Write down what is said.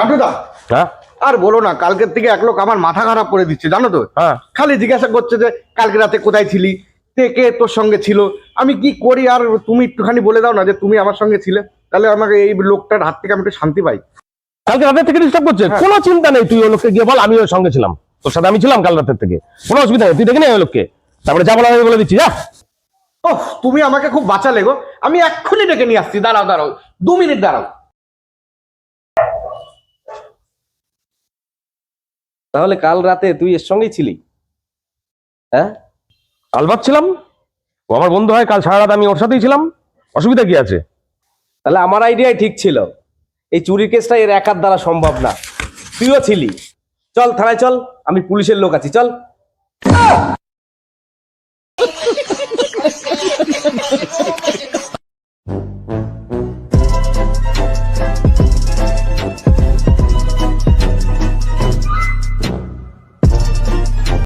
নাটুদা, হ্যাঁ আর বলো না, কালকের থেকে এক লোক আমার মাথা খারাপ করে দিচ্ছে জানো তো। হ্যাঁ খালি জিজ্ঞাসা করছে যে কালকে রাতে কোথায় ছিলি, কে তোর সঙ্গে ছিল। আমি কি করি, আর তুমি একটুখানি বলে দাও না যে তুমি আমার সঙ্গে ছিলে, তাহলে আমাকে এই লোকটার হাত থেকে আমি একটু শান্তি পাই। কালকে রাতের থেকে ডিস্টার্ব করছে? হ্যাঁ। কোনো চিন্তা নেই, তুই ওই লোককে গিয়ে বল আমি ওর সঙ্গে ছিলাম, তোর সাথে আমি ছিলাম কাল রাতের থেকে, কোনো অসুবিধা নেই, তুই দেখে নে ওই লোককে, তারপরে যা বলা আমি বলে দিচ্ছি। যা। ওহ, তুমি আমাকে খুব বাঁচালে গো। আমি এক্ষুনি ডেকে নিয়ে আসছি, দাঁড়াও দাঁড়াও, 2 মিনিট দাঁড়াও। তাহলে কাল রাতে তুই এর সঙ্গেই ছিলি? হ্যাঁ, আলবাত ছিলাম, ও আমার বন্ধু হয়, কাল সারা রাত আমি ওর সাথেই ছিলাম, অসুবিধা কি আছে? তাহলে আমার আইডিয়াই ঠিক ছিল। এই চুরির কেসটা এর একার দ্বারা সম্ভব না, তুইও ছিলি। চল থানায় চল, আমি পুলিশের লোক আছি, চল।